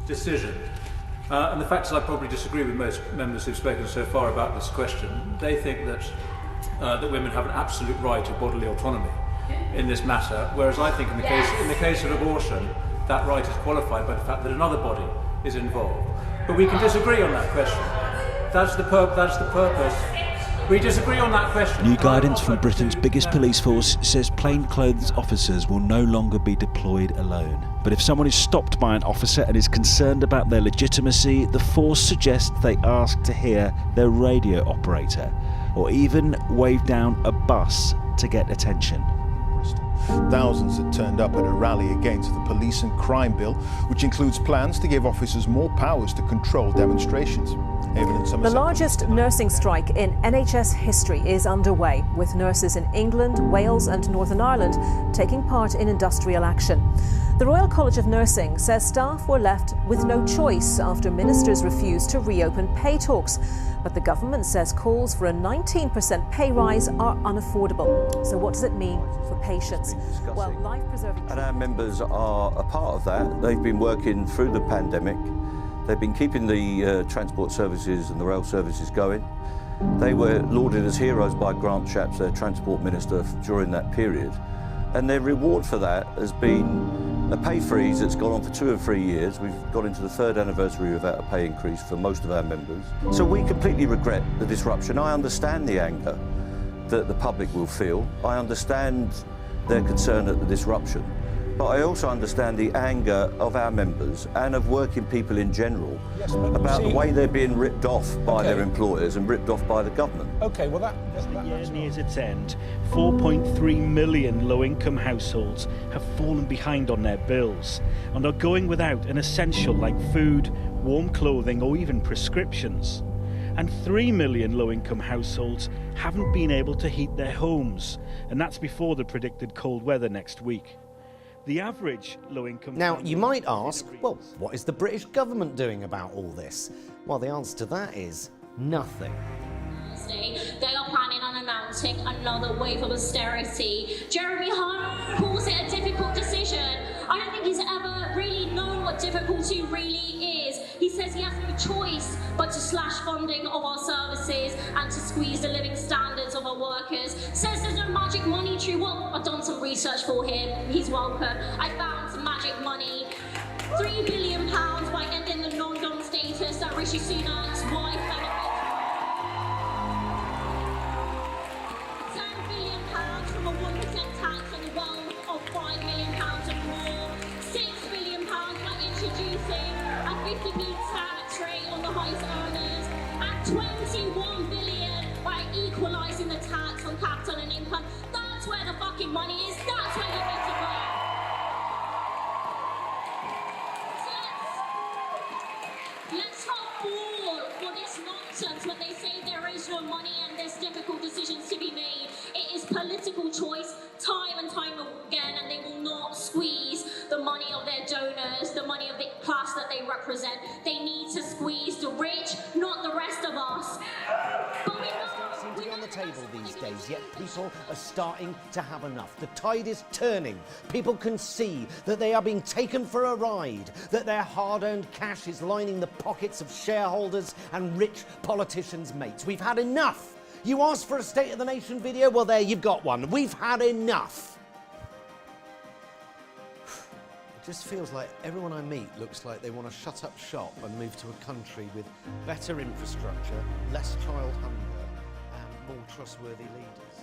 decision. And the fact is I probably disagree with most members who've spoken so far about this question. They think that that women have an absolute right to bodily autonomy in this matter, whereas I think in the case of abortion, that right is qualified by the fact that another body is involved. But we can disagree on that question. That's the purpose. We disagree on that question. New guidance from Britain's biggest police force says plainclothes officers will no longer be deployed alone. But if someone is stopped by an officer and is concerned about their legitimacy, the force suggests they ask to hear their radio operator, or even wave down a bus to get attention. Thousands had turned up at a rally against the police and crime bill, which includes plans to give officers more powers to control demonstrations. The largest nursing strike in NHS history is underway, with nurses in England, Wales and Northern Ireland taking part in industrial action. The Royal College of Nursing says staff were left with no choice after ministers refused to reopen pay talks. But the government says calls for a 19% pay rise are unaffordable. So what does it mean for patients? Well, life-preserving... And our members are a part of that. They've been working through the pandemic. They've been keeping the transport services and the rail services going. They were lauded as heroes by Grant Shapps, their transport minister, during that period. And their reward for that has been a pay freeze that's gone on for 2 or 3 years. We've got into the 3rd anniversary without a pay increase for most of our members. So we completely regret the disruption. I understand the anger that the public will feel. I understand their concern at the disruption. But I also understand the anger of our members and of working people in general about the way they're being ripped off by their employers and ripped off by the government. OK, well as the year nears its end, 4.3 million low-income households have fallen behind on their bills and are going without an essential like food, warm clothing or even prescriptions. And 3 million low-income households haven't been able to heat their homes, and that's before the predicted cold weather next week. The average low-income... Now, you might ask, well, what is the British government doing about all this? Well, the answer to that is nothing. They are planning on announcing another wave of austerity. Jeremy Hunt calls it a difficult decision. I don't think he's ever really known what difficulty really is. He says he has no choice but to slash funding of our services and to squeeze the living standards of our workers. Says there's no magic money tree. Well, I've done some research for him. He's welcome. I found some magic money. £3 billion by ending the non-dom status that Rishi Sunak's wife benefits. £10 billion from a 1% tax on the wealth of £5 million and more. £6 billion by introducing a 50p tax rate on the highest earners, and £21 billion by equalising the tax on capital and income. That's where the fucking money is. That's where you need to go. Let's not fall for this nonsense when they say there is no money and there's difficult decisions to be made. It is political choice time and time again, and they will not squeeze the money of their donors, the money of the class that they represent. They need to squeeze the rich, not the rest of us. But we Seem to be on the table these days, yet people are starting to have enough. The tide is turning. People can see that they are being taken for a ride, that their hard-earned cash is lining the pockets of shareholders and rich politicians' mates. We've had enough. You asked for a State of the Nation video? Well, there, you've got one. We've had enough. It just feels like everyone I meet looks like they want to shut up shop and move to a country with better infrastructure, less child hunger, and more trustworthy leaders.